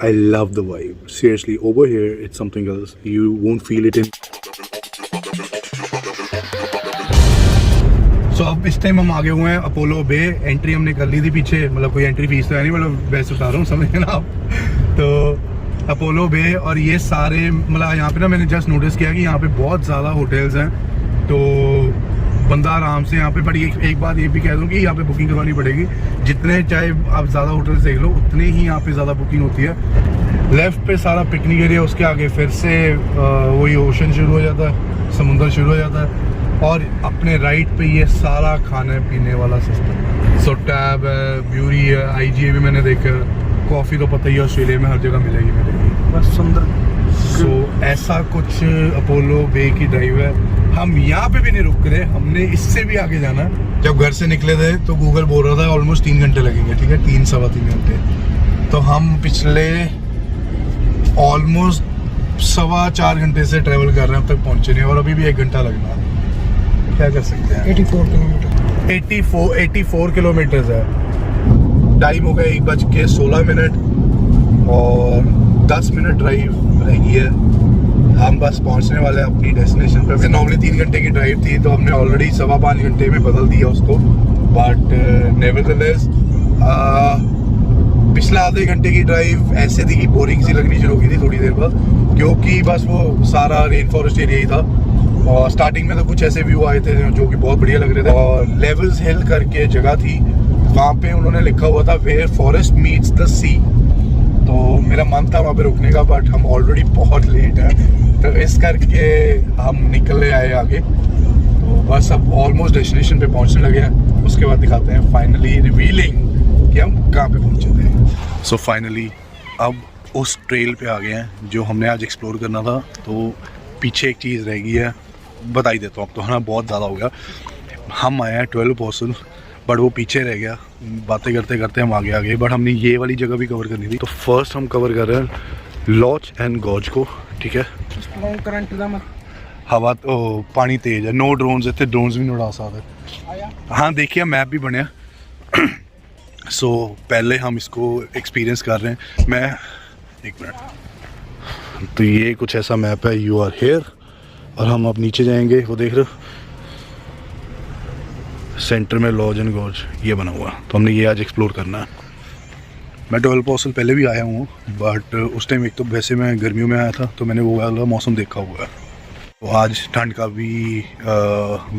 I love the vibe. Seriously, over here it's something else. You won't feel it in. So अब इस time हम आगे हुए हैं अपोलो बे. एंट्री हमने कर ली थी पीछे, मतलब कोई एंट्री फीस तो है नहीं, मतलब वैसे बता रहा हूँ, समझ ना आप. तो अपोलो बे और ये सारे मतलब यहाँ पे ना मैंने जस्ट नोटिस किया कि यहाँ पे बहुत ज़्यादा होटल्स हैं. तो बंदा आराम से यहाँ पे, बट एक बात ये भी कह दूँ कि यहाँ पे बुकिंग करवानी पड़ेगी. जितने चाहे आप ज़्यादा होटल्स देख लो उतने ही यहाँ पे ज़्यादा बुकिंग होती है. लेफ्ट पे सारा पिकनिक एरिया, उसके आगे फिर से वही ओशन शुरू हो जाता है, समुंदर शुरू हो जाता है. और अपने राइट पे ये सारा खाने पीने वाला सिस्टम. सो टैब है, ब्यूरी है, IGA भी मैंने देखा. कॉफ़ी तो पता ही है ऑस्ट्रेलिया में हर जगह मिलेगी. बस सुंदर. सो ऐसा कुछ अपोलो बे की ड्राइव है. हम यहाँ पे भी नहीं रुक रहे, हमने इससे भी आगे जाना. जब घर से निकले थे तो गूगल बोल रहा था ऑलमोस्ट 3 घंटे लगेंगे. ठीक है, 3-3.25 घंटे. तो हम पिछले ऑलमोस्ट 4.25 घंटे से ट्रैवल कर रहे हैं, अब तक पहुँचे नहीं. और अभी भी 1 घंटा लगना. क्या कर सकते हैं. 84 किलोमीटर है. टाइम हो गया 1:16 और 10 मिनट ड्राइव रहेगी है. हम बस पहुंचने वाले हैं अपनी डेस्टिनेशन पे. नॉर्मली 3 घंटे की ड्राइव थी, तो हमने ऑलरेडी 5.25 घंटे में बदल दिया उसको. बट नेवरदलेस पिछला आधे घंटे की ड्राइव ऐसे थी कि बोरिंग सी लगनी शुरू हो गई थी थोड़ी देर बाद, क्योंकि बस वो सारा रेन फॉरेस्ट एरिया ही था. और स्टार्टिंग में तो कुछ ऐसे व्यू आए थे जो कि बहुत बढ़िया लग रहे थे. और लेवल्स हिल करके जगह थी, वहाँ पे उन्होंने लिखा हुआ था वेयर फॉरेस्ट मीट्स द सी. तो मेरा मन था वहाँ पे रुकने का, बट हम ऑलरेडी बहुत लेट हैं, तो इस करके हम निकले आए आगे. तो बस अब ऑलमोस्ट डेस्टिनेशन पे पहुँचने लगे हैं. उसके बाद दिखाते हैं फाइनली रिवीलिंग कि हम कहाँ पे पहुँचे थे. सो फाइनली अब उस ट्रेल पे आ गए हैं जो हमने आज एक्सप्लोर करना था. तो पीछे एक चीज़ रह गई है, बता ही देता हूँ. अब तो है ना, बहुत ज़्यादा हो गया. हम आए हैं 12 पर्सन, बट वो पीछे रह गया. बातें करते करते हम आगे आ गए, बट हमने ये वाली जगह भी कवर करनी थी. तो फर्स्ट हम कवर कर रहे हैं लॉच एंड गॉज को. ठीक है, हवा तो पानी तेज है. नो ड्रोन्स, इतने ड्रोन्स भी नहीं उड़ा सकते. हाँ देखिए, मैप भी बनया. सो पहले हम इसको एक्सपीरियंस कर रहे हैं. मैं 1 मिनट. तो ये कुछ ऐसा मैप है, यू आर हेयर. और हम अब नीचे जाएंगे, वो देख रहे हो सेंटर में लॉज एंड गॉज ये बना हुआ. तो हमने ये आज एक्सप्लोर करना है. मैं 12 पर्सन पहले भी आया हूँ, बट उस टाइम एक तो वैसे मैं गर्मियों में आया था, तो मैंने वो वाला मौसम देखा हुआ है. तो आज ठंड का भी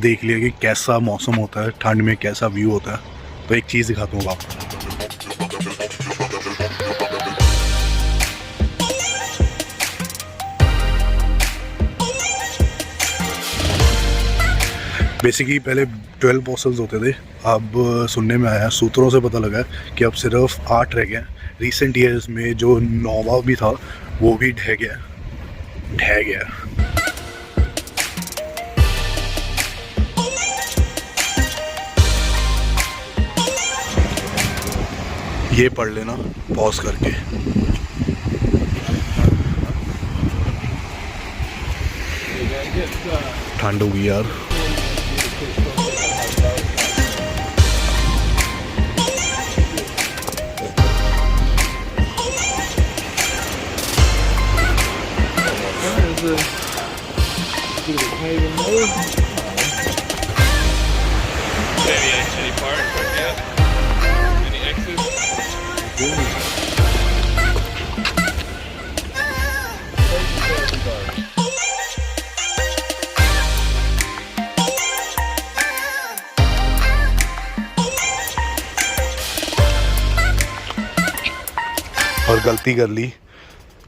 देख लिया कि कैसा मौसम होता है, ठंड में कैसा व्यू होता है. तो एक चीज़ दिखाता हूँ आपको. बेसिकली पहले 12 पर्सन्स होते थे, अब सुनने में आया, सूत्रों से पता लगा कि अब सिर्फ 8 रह गए. रिसेंट ईयर्स में जो 9वां भी था वो भी ढह गया. ये पढ़ लेना पॉज करके. ठंड होगी यार. और गलती कर ली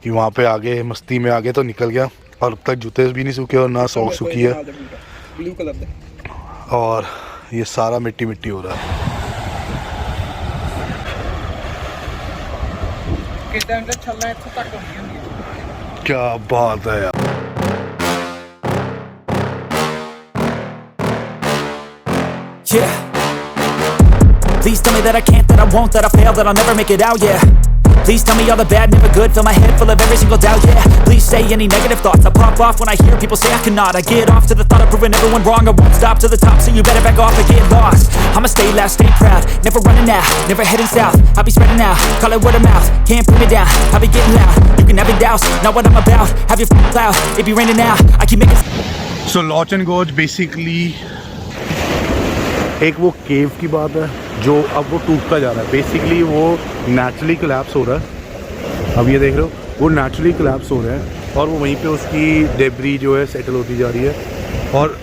कि वहाँ पे आगे मस्ती में आगे तो निकल गया, और अब तक जूते भी नहीं सूखे और ना सॉक्स सूखी है. ब्लू कलर और ये सारा मिट्टी मिट्टी हो रहा है. क्या बात है यार. Yeah. Please tell me that I can't, that I won't, that I fail, that I'll never make it out, yeah. Please tell me all the bad, never good. Fill my head full of every single doubt, yeah. Please say any negative thoughts. I pop off when I hear people say I cannot. I get off to the thought of proving everyone wrong. I won't stop to the top, so you better back off and get lost. I'ma stay loud, stay proud, never running out, never heading south. I'll be spreading out, call it word of mouth. Can't put me down, I'll be getting loud. You can have your doubts, not what I'm about. Have your cloud, it be raining now. I keep making. So launch and goes basically एक वो केव की बात है जो अब वो टूटता जा रहा है. बेसिकली वो नेचुरली कोलैप्स हो रहा है. अब ये देख रहे हो वो नेचुरली कोलैप्स हो रहा है और वो वहीं पे उसकी डेब्री जो है सेटल होती जा रही है. और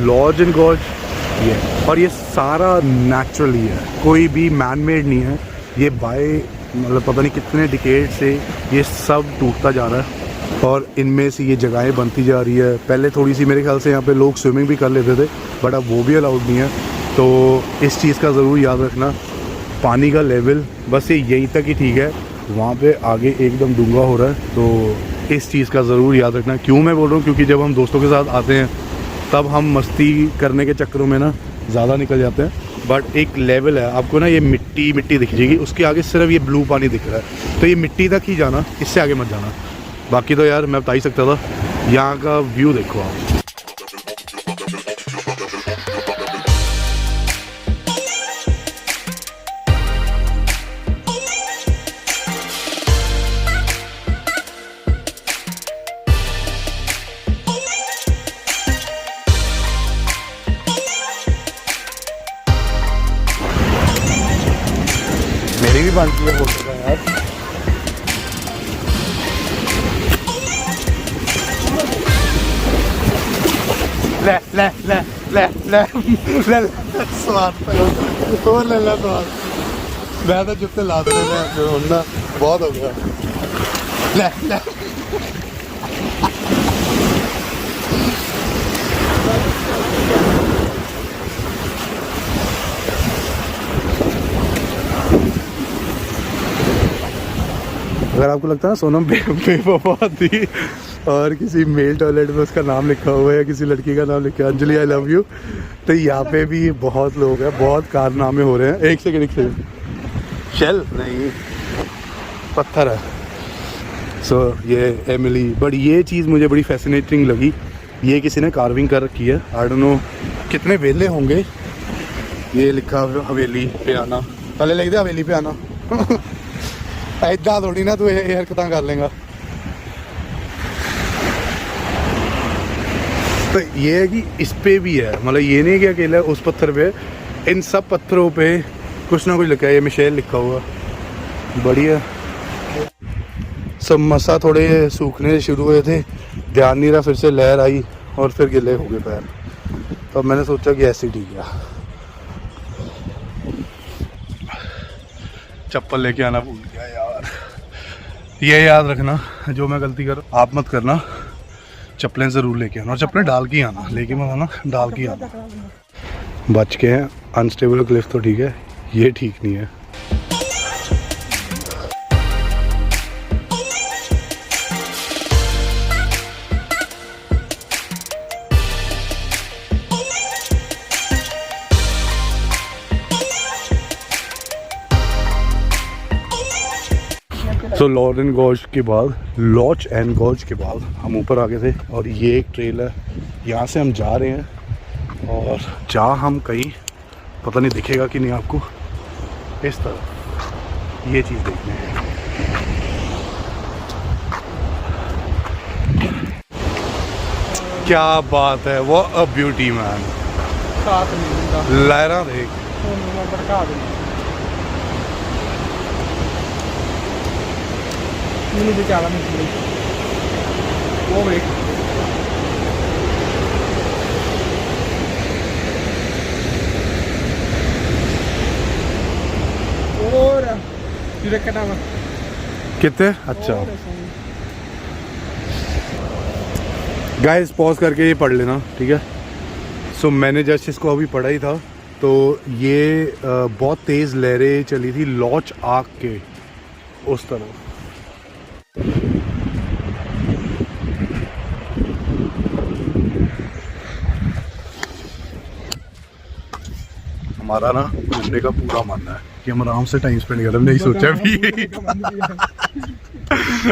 लॉज एंड गोज ये और ये सारा नेचुरली है, कोई भी मैन मेड नहीं है. ये बाय मतलब पता नहीं कितने डिकेड से ये सब टूटता जा रहा है और इनमें से ये जगहें बनती जा रही है. पहले थोड़ी सी मेरे ख्याल से यहाँ पे लोग स्विमिंग भी कर लेते थे, बट अब वो भी अलाउड नहीं है. तो इस चीज़ का ज़रूर याद रखना, पानी का लेवल बस ये यहीं तक ही ठीक है, वहाँ पे आगे एकदम डूंगा हो रहा है. तो इस चीज़ का ज़रूर याद रखना. क्यों मैं बोल रहा हूँ, क्योंकि जब हम दोस्तों के साथ आते हैं तब हम मस्ती करने के चक्करों में ना ज़्यादा निकल जाते हैं. बट एक लेवल है, आपको ना ये मिट्टी मिट्टी दिख जाएगी, उसके आगे सिर्फ ये ब्लू पानी दिख रहा है. तो ये मिट्टी तक ही जाना, इससे आगे मत जाना. बाकी तो यार मैं बता ही सकता था. यहाँ का व्यू देखो आप. मेरी भी बनती है फोटो का यार. ले ले ले ले ले ले स्वाद और ले ले स्वाद. मैं तो जब से ला दे ना बहुत हो गया. ले ले अगर आपको लगता है ना सोनम बेवफा थी और किसी मेल टॉयलेट में उसका नाम लिखा हुआ है या किसी लड़की का नाम लिखा है अंजलि आई लव यू, तो यहाँ पे भी बहुत लोग हैं, बहुत कारनामे हो रहे हैं. एक सेकंड शेल नहीं पत्थर है. सो ये एमिली, बट ये चीज़ मुझे बड़ी फैसिनेटिंग लगी. ये किसी ने कार्विंग कर रखी है. आई डोंट नो कितने वेले होंगे. ये लिखा हवेली पे आना, पहले लिख दे हवेली पे आना. ऐदा थोड़ी ना तू ये हरकतां कर लेगा. तो ये है कि इस पे भी है, मतलब ये नहीं कि अकेला उस पत्थर पे, इन सब पत्थरों पे कुछ ना कुछ लिखा है. ये मिशेल लिखा हुआ, बढ़िया. सब मसा थोड़े सूखने शुरू हुए थे, ध्यान नहीं रहा, फिर से लहर आई और फिर गिले हो गए पैर. तो मैंने सोचा कि ऐसे ठीक है, चप्पल लेके आना भूल गया यार. ये याद रखना, जो मैं गलती कर आप मत करना. चप्पलें ज़रूर लेके आना और चप्पलें डाल के आना, लेके मत आना, डाल के आना. बच के हैं. अनस्टेबल क्लिफ तो ठीक है, ये ठीक नहीं है. तो लॉच एंड गोज के बाद हम ऊपर आ गए थे और ये एक ट्रेल है, यहाँ से हम जा रहे हैं और जहाँ हम कहीं पता नहीं दिखेगा कि नहीं आपको, इस तरफ ये चीज़ देखने हैं. क्या बात है, वो अ ब्यूटी मैन. लहरा देख. वो देख. और कितने अच्छा गाइस, पॉज करके ये पढ़ लेना, ठीक है. सो मैंने जस्ट इसको अभी पढ़ा ही था. तो ये बहुत तेज़ लहरें चली थी लॉच आग के उस तरफ. हमारा ना घूमने का पूरा मन है कि हम आराम से टाइम स्पेंड करें। हमने सोचा भी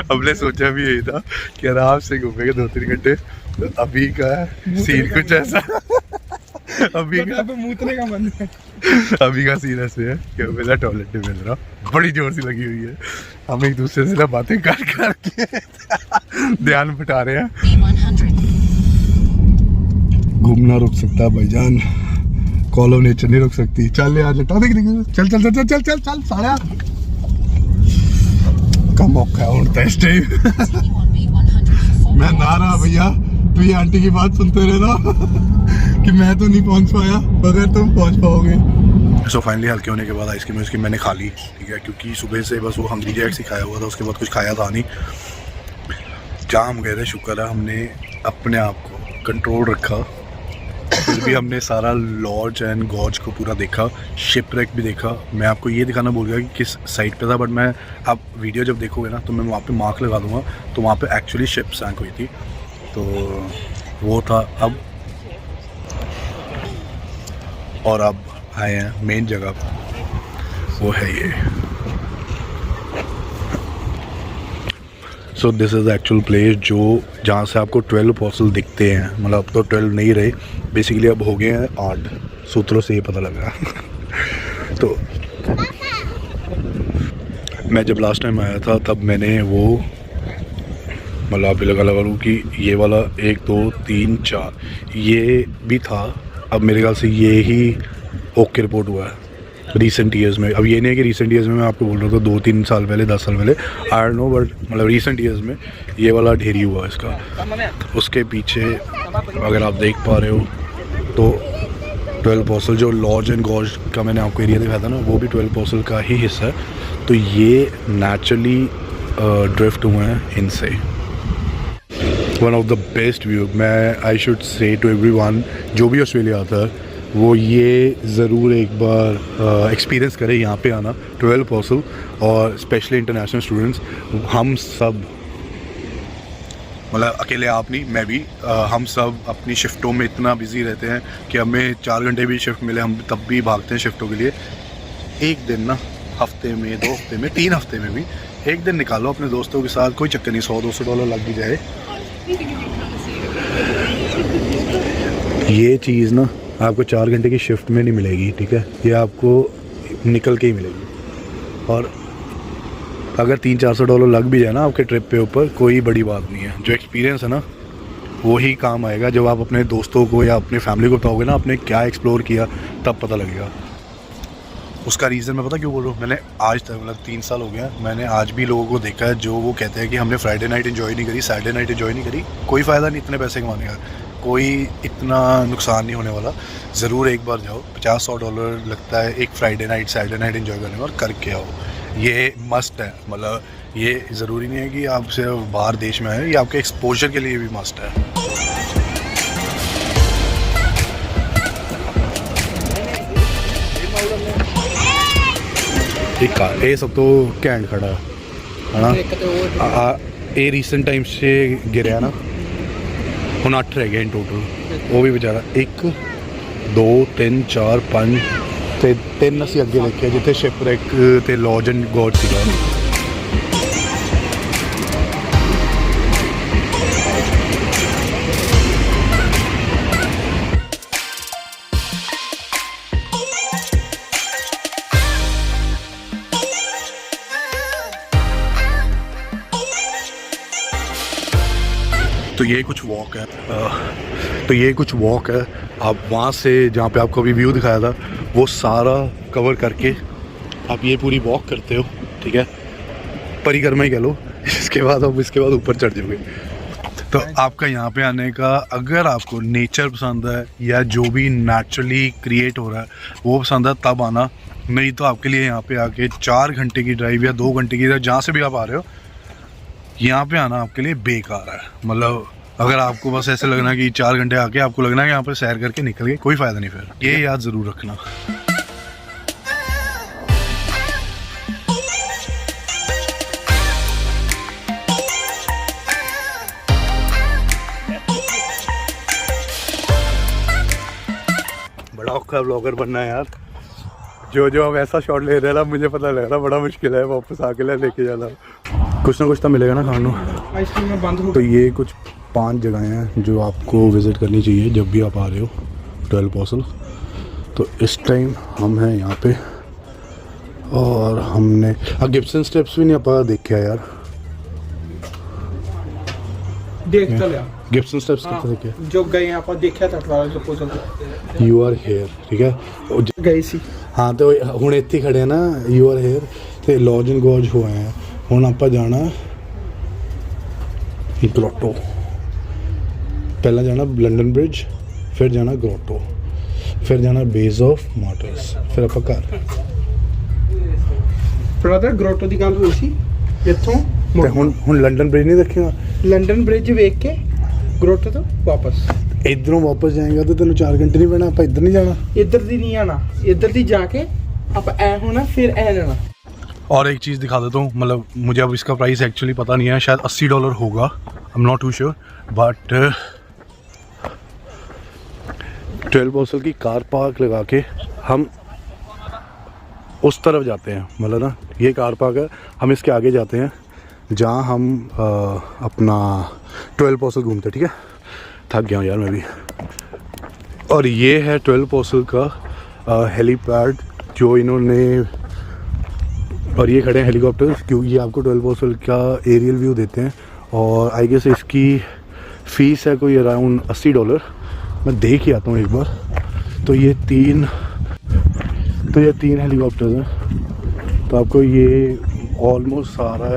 हमने सोचा भी यही था कि आराम से घूमेंगे 2-3 घंटे। तो अभी का सीन कुछ ऐसा अभी का सीन ऐसे है कि मेरा टॉयलेट नहीं मिल रहा, बड़ी जोर से लगी हुई है। हम एक दूसरे से ना बातें कर करके ध्यान बटा रहे हैं। घूमना रुक सकता है भाईजान, कॉल ऑफ नेचर नहीं रुक सकती। चल यार लटा देख, चल चल चल चल चल चल चल सारा का मौका है इस टाइम। मैं ना रहा भैया, तू ये आंटी की बात सुनते रहना कि मैं तो नहीं पहुंच पाया, मगर तुम पहुंच पाओगे। सो फाइनली हल्के होने के बाद आइसक्रीम मैंने खा ली, ठीक है, क्योंकि सुबह से बस वो हंग्री जैक्स ही खाया हुआ था, उसके बाद कुछ खाया था नहीं। जहाँ हम गए थे शुक्र है हमने अपने आप को कंट्रोल रखा, फिर भी हमने सारा लॉज एंड गॉज को पूरा देखा, शिपरेक भी देखा। मैं आपको ये दिखाना भूल गया कि किस साइड पे था, बट मैं आप वीडियो जब देखोगे ना तो मैं वहाँ पे मार्क लगा दूँगा, तो वहाँ पे एक्चुअली शिप सैंक हुई थी, तो वो था। अब आए हैं मेन जगह, वो है ये। So this is actual place जो जहाँ से आपको 12 अपोस्टल दिखते हैं। मतलब अब तो 12 नहीं रहे, बेसिकली अब हो गए हैं 8, सूत्रों से ये पता लगा। तो मैं जब लास्ट टाइम आया था तब मैंने वो मतलब आप भी लगा लूँ कि ये वाला 1 2 3 4 ये भी था। अब मेरे ख्याल से ये ही ओके रिपोर्ट हुआ है रिसेंट ईयर्स में। अब ये नहीं है कि रिसेंट ईयर्स में मैं आपको बोल रहा था 2-3 साल पहले, 10 साल पहले, आई डोंट नो, बट मतलब रिसेंट ईयर्स में ये वाला ढेरी हुआ इसका। उसके पीछे अगर आप देख पा रहे हो तो 12 अपोस्टल जो लॉज एंड गॉज का मैंने आपको एरिया दिखाया था ना, वो भी 12 अपोस्टल का ही हिस्सा है। तो ये नेचुरली ड्रिफ्ट हुए हैं इनसे। One of the best view, मैं I should say to everyone जो भी ऑस्ट्रेलिया आता है वो ये ज़रूर एक बार एक्सपीरियंस करें यहाँ पे आना, 12 अपोस्टल, और स्पेशली इंटरनेशनल स्टूडेंट्स। हम सब मतलब अकेले आप नहीं, मैं भी, हम सब अपनी शिफ्टों में इतना बिजी रहते हैं कि हमें 4 घंटे भी शिफ्ट मिले हम तब भी भागते हैं शिफ्टों के लिए। एक दिन ना हफ्ते में, 2 हफ्ते में, 3 हफ्ते में भी एक दिन निकालो अपने दोस्तों के साथ, कोई चक्कर नहीं, $100-200 लग भी जाए। ये चीज़ ना आपको 4 घंटे की शिफ्ट में नहीं मिलेगी, ठीक है, ये आपको निकल के ही मिलेगी। और अगर $300-400 लग भी जाए ना आपके ट्रिप पे ऊपर, कोई बड़ी बात नहीं है। जो एक्सपीरियंस है ना वो ही काम आएगा जब आप अपने दोस्तों को या अपने फैमिली को बताओगे ना आपने क्या एक्सप्लोर किया, तब पता लगेगा। उसका रीज़न मैं पता क्यों बोल रहा हूँ, मैंने आज तक मतलब 3 साल हो गया, मैंने आज भी लोगों को देखा है जो वो कहते हैं कि हमने फ्राइडे नाइट एंजॉय नहीं करी, सैटरडे नाइट एंजॉय नहीं करी। कोई फ़ायदा नहीं इतने पैसे कमाने का, कोई इतना नुकसान नहीं होने वाला। ज़रूर एक बार जाओ, $50-100 लगता है एक Friday night Saturday night enjoy करने में, और करके आओ। ये मस्ट है, मतलब ये ज़रूरी नहीं है कि आप सिर्फ बाहर देश में आए, ये आपके एक्सपोजर के लिए भी मस्ट है। ये सब तो कैंड खड़ा है ना, ये रीसेंट टाइम से गिरा ना, ਹੁਣ 8 रह गए इन टोटल। वो भी बेचारा 1 2 3 4 5 ਤੇ 3 ਅਸੀਂ ਅੱਗੇ ਦੇਖਿਆ ਜਿੱਥੇ ਸ਼ਿਪਰੈਕ ਤੇ ਲੌਜ ਐਂਡ ਗੌਡ ਸੀਗਾ। तो ये कुछ वॉक है, आप वहाँ से जहाँ पे आपको अभी व्यू दिखाया था वो सारा कवर करके आप ये पूरी वॉक करते हो, ठीक है, परिक्रमा ही कह लो। इसके बाद ऊपर चढ़ जाओगे। तो आपका यहाँ पे आने का, अगर आपको नेचर पसंद है या जो भी नेचुरली क्रिएट हो रहा है वो पसंद है, तब आना। नहीं तो आपके लिए यहाँ पे आके 4 घंटे की ड्राइव या 2 घंटे की ड्राइव, जहाँ से भी आप आ रहे हो, यहाँ पे आना आपके लिए बेकार है। मतलब अगर आपको बस ऐसे लगना कि 4 घंटे आके आपको लगना है कि यहाँ पर सैर करके निकल गए, कोई फ़ायदा नहीं। फिर ये याद ज़रूर रखना। बड़ा औखा ब्लॉगर बनना है यार, जो जो हम ऐसा शॉट ले रहे हैं ना, मुझे पता लग रहा बड़ा मुश्किल है वापस आके लेके जाना। कुछ ना कुछ तो मिलेगा ना खाने। आइसक्रीम में बंद हो। तो ये कुछ 5 जगहें हैं जो आपको विज़िट करनी चाहिए जब भी आप आ रहे हो 12 पॉसल। तो इस टाइम हम हैं यहाँ पे और हमने गिब्सन स्टेप्स भी नहीं आप देख के आए यार। देख तो लिया गिब्सन स्टेप्स कितने देखे? जो गए आप देखा था 12 प्रपोजल यू आर हेयर, ठीक है गई सी। हाँ तो ਹੁਣ ਇੱਥੇ ਖੜੇ ਆ ਨਾ ਯੂ ਆਰ ਹੇਅਰ ਤੇ ਲੌਜ ਐਂਡ ਗੌਜ ਹੋਏ ਆ। ਹੁਣ ਆਪਾਂ ਜਾਣਾ ਗ੍ਰੋਟੋ, ਪਹਿਲਾਂ ਜਾਣਾ ਲੰਡਨ ਬ੍ਰਿਜ, ਫਿਰ ਜਾਣਾ ਗ੍ਰੋਟੋ, ਫਿਰ ਜਾਣਾ ਬੇਸ ਆਫ ਮਾਰਟਰਸ, ਫਿਰ ਆਪਾਂ ਘਰ। ਬ੍ਰਦਰ ਗ੍ਰੋਟੋ ਦੀ ਗੱਲ ਹੋਈ ਸੀ ਇੱਥੋਂ ਤੇ ਹੁਣ ਲੰਡਨ ਬ੍ਰਿਜ ਨਹੀਂ ਦੇਖੇਗਾ। ਲੰਡਨ ਬ੍ਰਿਜ ਵੇਖ ਕੇ ਗ੍ਰੋਟੋ ਤੋਂ ਵਾਪਸ इधरों वापस जाएगा तो तेन 4 घंटे नहीं पैना। आप इधर नहीं जाना, इधर दी नहीं आना, इधर दी जाके आप ऐ होना फिर ऐ लेना। और एक चीज़ दिखा देता हूँ, मतलब मुझे अब इसका प्राइस एक्चुअली पता नहीं है, शायद $80 होगा, I am not too sure. But 12 पॉसल की कार पार्क लगा के हम उस तरफ जाते हैं, मतलब ना ये कार पार्क है, हम इसके आगे जाते हैं जहाँ हम अपना 12 पॉसल घूमते। ठीक है, थक गया हूँ यार मैं भी। और ये है 12 पॉसल का हेलीपैड जो इन्होंने, और ये खड़े हैं हेलीकॉप्टर्स क्योंकि ये आपको 12 पॉसल का एरियल व्यू देते हैं। और आई गेस इसकी फ़ीस है कोई अराउंड $80। मैं देख ही आता हूँ एक बार। तो ये तीन हेलीकॉप्टर्स हैं, तो आपको ये ऑलमोस्ट सारा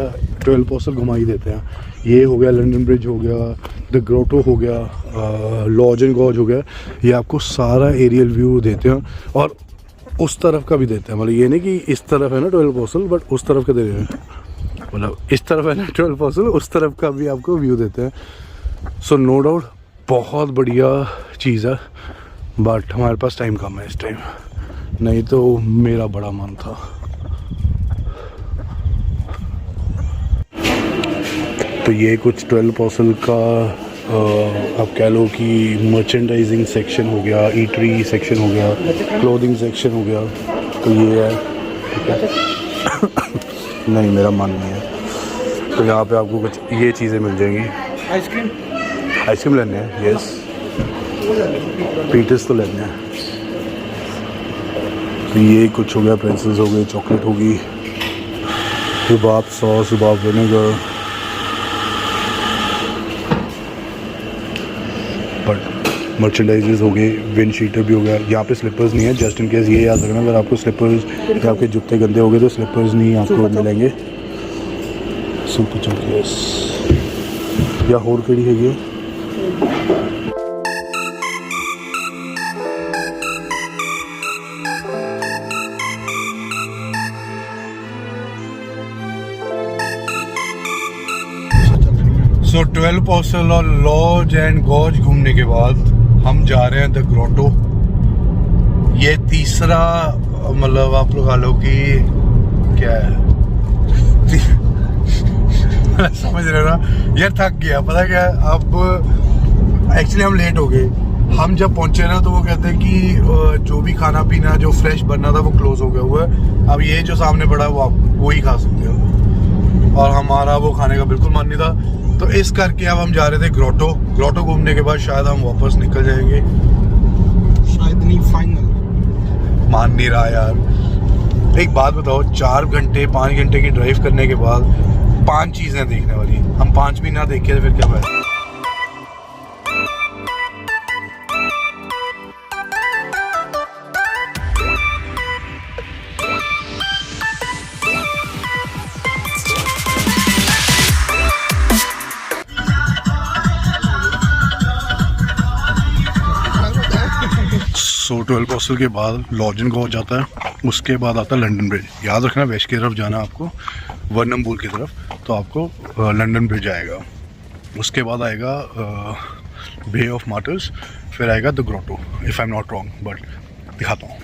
12 पॉसल घुमा ही देते हैं। ये हो गया लंदन ब्रिज, हो गया द ग्रोटो, हो गया लॉज एंड गॉज हो गया, ये आपको सारा एरियल व्यू देते हैं। और उस तरफ का भी देते हैं, मतलब ये नहीं कि इस तरफ है ना 12 पॉसल बट उस तरफ का दे रहे हैं, मतलब इस तरफ है ना 12 पॉसल उस तरफ का भी आपको व्यू देते हैं। सो नो डाउट बहुत बढ़िया चीज़ है, बट हमारे पास टाइम कम है इस टाइम, नहीं तो मेरा बड़ा मन था। तो ये कुछ 12 पॉसल का आप कह लो कि मर्चेंडाइजिंग सेक्शन हो गया, ईटरी सेक्शन हो गया, क्लोथिंग सेक्शन हो गया। तो ये है, ठीक है नहीं मेरा मन नहीं है। तो यहाँ पे आपको कुछ ये चीज़ें मिल जाएंगी। आइसक्रीम लेने हैं, यस पीटर्स तो लेने हैं। तो ये कुछ हो गया, पेंसिल्स हो गए, चॉकलेट होगी, rhubarb sauce, rhubarb vinegar, but merchandises हो गए, विंड शीटर भी हो गया। यहाँ पे स्लीपर्स नहीं है, जस्ट इन केस ये याद रखना, अगर आपको स्लीपर्स या आपके जूते गंदे हो गए तो स्लीपर्स नहीं आपको मिलेंगे। सुपर चॉकलेट्स या होर केड़ी है। सो 12 पॉसल और लॉज एंड गॉज घूमने के बाद हम जा रहे हैं द ग्रोटो। ये तीसरा, मतलब आप लोग लो कि क्या है समझ रहे ना यार, थक गया। पता क्या है, अब एक्चुअली हम लेट हो गए। हम जब पहुंचे ना तो वो कहते हैं कि जो भी खाना पीना जो फ्रेश बनना था वो क्लोज हो गया हुआ है, अब ये जो सामने पड़ा है वो ही खा सकते हो। और हमारा वो खाने का बिल्कुल मन नहीं था, तो इस करके अब हम जा रहे थे ग्रोटो घूमने के बाद शायद हम वापस निकल जाएंगे, शायद नहीं, फाइनल मान नहीं रहा यार। एक बात बताओ, 4 घंटे 5 घंटे की ड्राइव करने के बाद 5 चीज़ें देखने वाली, हम 5 भी ना देखे तो फिर क्या फायदा। सो 12 पॉसल के बाद लॉज एंड गॉज जाता है, उसके बाद आता है लंदन ब्रिज। याद रखना वेस्ट की तरफ जाना आपको, वर्नम की तरफ, तो आपको लंदन ब्रिज आएगा। उसके बाद आएगा बे ऑफ मार्टर्स, फिर आएगा the grotto, if I am not wrong, but दिखाता हूँ।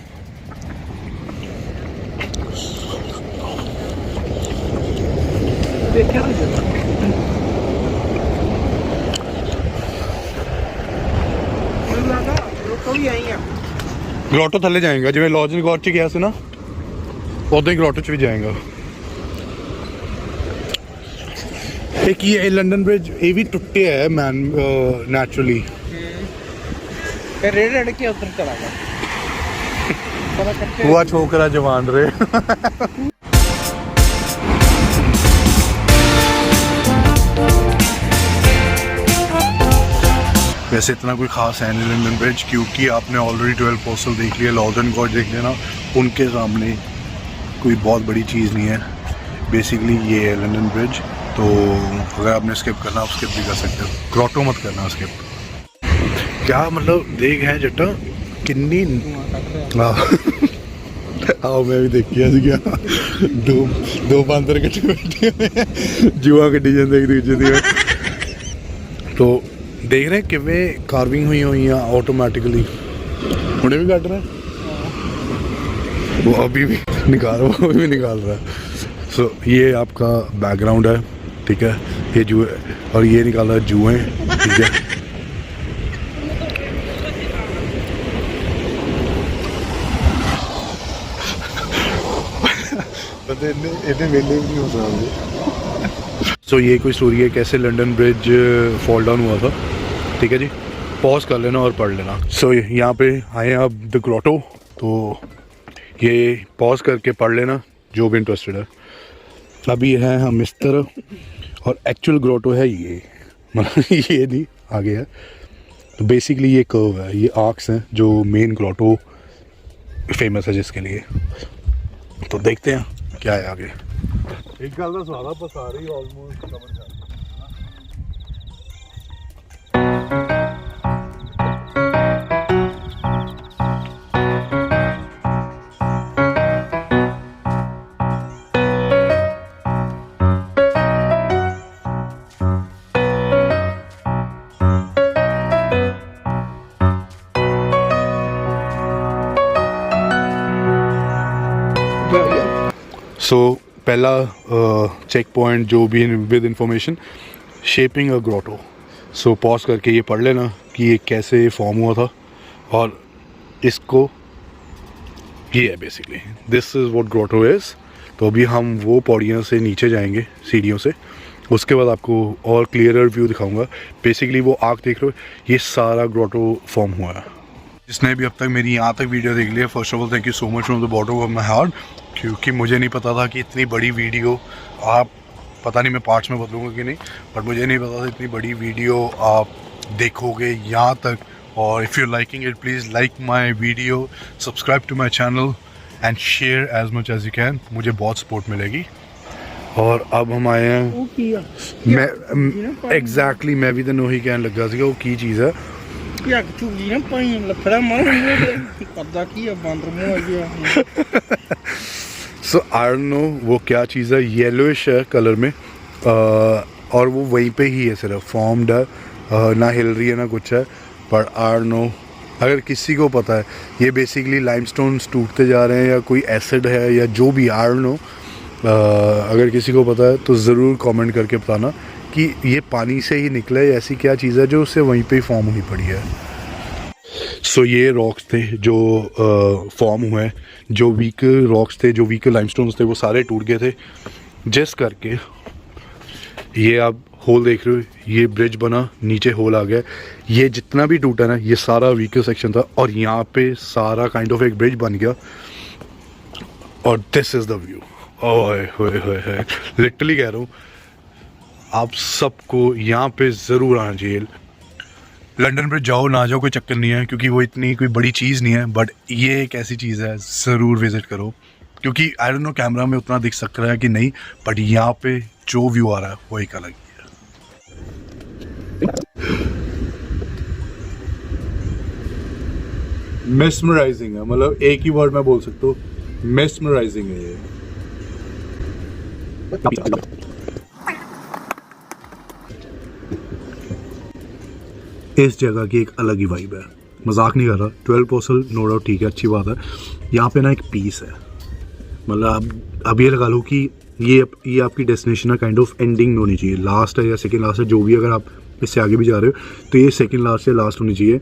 ग्रोटो थले जाएगा जिवें लॉज एंड गॉज च गया सी ना, उदा ही ग्रोटो च भी जाएगा। एक ये लंडन ब्रिज ये भी टुटे है मैन नेचुरली। रेड रेड के उधर चला गया हुआ छोकरा जवान रहे। वैसे इतना कोई खास है नहीं लंदन ब्रिज, क्योंकि आपने ऑलरेडी 12 पोस्टल देख लिया, लॉर्डन गॉड देख लिया ना, उनके सामने कोई बहुत बड़ी चीज़ नहीं है। बेसिकली ये है लंदन ब्रिज। तो अगर आपने स्किप करना आप स्किप भी कर सकते हो, ग्रोटो मत करना स्किप। क्या मतलब देख है जट्टा किन्नी आओ मैं भी देखी ऐसे क्या दो बांदर कट्टे बैठे हुए हैं जुआ कट्टी जाते एक दूजे दी। तो देख रहे हैं किवें कार्विंग हुई हैं ऑटोमेटिकली, उन्हें भी काट रहा है वो अभी भी निकाल रहा है। सो ये आपका बैकग्राउंड है, ठीक है, ये जुए और ये निकाल रहा है जुए, ठीक है। सो ये कोई स्टोरी है कैसे लंदन ब्रिज फॉल डाउन हुआ था, ठीक है जी। पॉज कर लेना और पढ़ लेना। सो यहाँ पे आए हैं अब द ग्रोटो, तो ये पॉज करके पढ़ लेना जो भी इंटरेस्टेड है। अभी है हम इस तरह और एक्चुअल ग्रोटो है ये, मतलब ये नहीं आगे है। तो बेसिकली ये कर्व है, ये आर्क्स हैं जो मेन ग्रोटो फेमस है जिसके लिए। तो देखते हैं क्या है आगे। एक गल का सारा पसारे ही ऑलमोस्ट कवर कर सो पहला चेक पॉइंट जो भी with information shaping a grotto. So pause करके ये पढ़ लेना कि ये कैसे फॉर्म हुआ था, और इसको ये है basically this is what grotto is. तो अभी हम वो पौड़ियों से नीचे जाएंगे सीढ़ियों से, उसके बाद आपको और क्लियरर व्यू दिखाऊंगा। बेसिकली वो आर्क देख रहे हो, ये सारा ग्रोटो फॉर्म हुआ है। जिसने भी अब तक मेरी यहाँ तक वीडियो देख लिया, first of all thank you so much from the bottom of my heart, क्योंकि मुझे नहीं पता था कि इतनी बड़ी वीडियो आप, पता नहीं मैं पार्ट्स में बदलूँगा कि नहीं, बट मुझे नहीं पता था इतनी बड़ी वीडियो आप देखोगे यहाँ तक। और if you liking it please like my video, subscribe to my channel and share as much as you can, मुझे बहुत सपोर्ट मिलेगी। और अब हम आए हैं मैं एग्जैक्टली मैं भी तो नोही कहन लगा सी वो की चीज़ है। सो आई डोंट नो वो क्या चीज़ है, येलोइश है कलर में, और वो वहीं पे ही है, सिर्फ फॉर्म्ड है, ना हिल रही है ना कुछ है। पर आई डोंट नो, अगर किसी को पता है ये बेसिकली लाइमस्टोन्स टूटते जा रहे हैं या कोई एसिड है या जो भी, आई डोंट नो, अगर किसी को पता है तो ज़रूर कमेंट करके बताना कि ये पानी से ही निकला है, ऐसी क्या चीज़ है जो उससे वहीं पे ही फॉर्म हुई पड़ी है। सो ये रॉक्स थे जो फॉर्म हुए, जो वीक रॉक्स थे, जो वीक लाइमस्टोन्स थे, वो सारे टूट गए थे, जिस करके ये आप होल देख रहे हो, ये ब्रिज बना, नीचे होल आ गया। ये जितना भी टूटा ना, ये सारा वीकर सेक्शन था, और यहाँ पे सारा काइंड ऑफ एक ब्रिज बन गया। और दिस इज़ द व्यू। ओए होए होए, लिटरली कह रहा हूँ आप सबको यहाँ पे ज़रूर आना चाहिए। लंदन ब्रिज जाओ ना जाओ कोई चक्कर नहीं है, क्योंकि वो इतनी कोई बड़ी चीज़ नहीं है, बट ये एक ऐसी चीज़ है ज़रूर विज़िट करो। क्योंकि आई डोंट नो कैमरा में उतना दिख सक रहा है कि नहीं, बट यहाँ पे जो व्यू आ रहा है वो एक अलग ही है। मेस्मराइजिंग है, मतलब एक ही वर्ड में बोल सकता हूँ, मेस्मराइजिंग है ये। इस जगह की एक अलग ही वाइब है, मजाक नहीं कर रहा। 12 पोस्टल नो डाउट ठीक है, अच्छी बात है। यहाँ पे ना एक पीस है, मतलब अब ये लगा लो कि ये आपकी डेस्टिनेशन है, काइंड ऑफ एंडिंग होनी चाहिए, लास्ट है या सेकंड लास्ट है, जो भी, अगर आप इससे आगे भी जा रहे हो तो ये सेकंड लास्ट या लास्ट होनी चाहिए।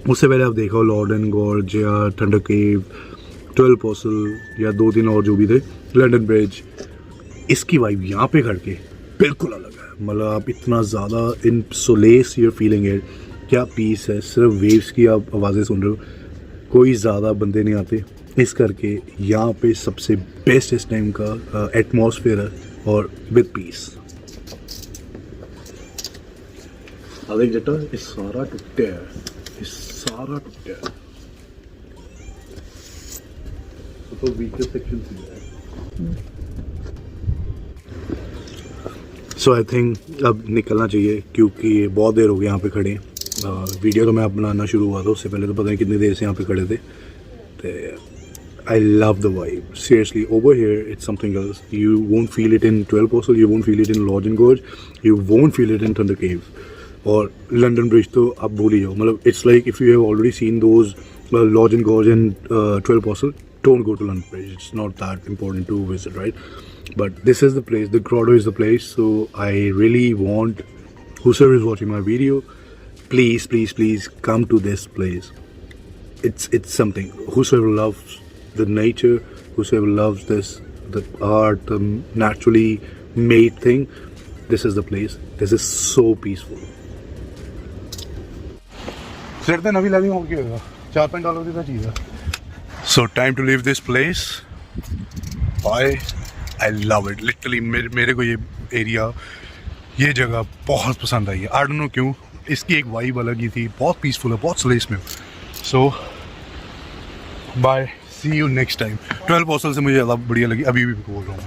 उससे पहले आप देखो लॉर्डन गॉर्ज या थंडर केव, 12 पोसल या 2-3 और जो भी थे, लंदन ब्रिज, इसकी वाइब यहाँ पे खड़ के बिल्कुल अलग है। मतलब आप इतना ज़्यादा इन सोलेस यूर फीलिंग इट, क्या पीस है, सिर्फ वेव्स की आप आवाज़ें सुन रहे हो, कोई ज़्यादा बंदे नहीं आते, इस करके यहाँ पे सबसे बेस्ट इस टाइम का एटमॉस्फेयर है और विद पीस। अरे जटा ये सारा टूटा है, ये सारा टूटा है, तो वीकर सेक्शन है। सो आई थिंक अब निकलना चाहिए क्योंकि बहुत देर हो गई यहाँ पे खड़े। वीडियो तो मैं अब बनाना शुरू हुआ था, उससे पहले तो पता नहीं कितनी देर से यहाँ पे खड़े थे। I love the vibe. Seriously, over here it's something else. You won't feel it in 12 Postal, you won't feel it in Lodge and Gorge, you won't feel it in Thunder Cave. और London Bridge तो आप भूल ही जाओ। मतलब it's like if you have already seen those Lodge and Gorge and 12 Postal, don't go to London Bridge. It's not that important to visit, right? But this is the place. The grotto is the place. So I really want whoever is watching my video, please, please, please come to this place. It's something. Whosoever loves the nature, whosoever loves this, the art, the naturally made thing, this is the place. This is so peaceful. So time to leave this place. Bye. I love it. Literally मेरे को ये area, ये जगह बहुत पसंद आई है। I don't know क्यों, इसकी एक वाइब अलग ही थी, बहुत पीसफुल है, बहुत स्लेस में। So bye. See you next time. 12 Postal से मुझे ज़्यादा बढ़िया लगी, अभी भी बोल रहा हूँ।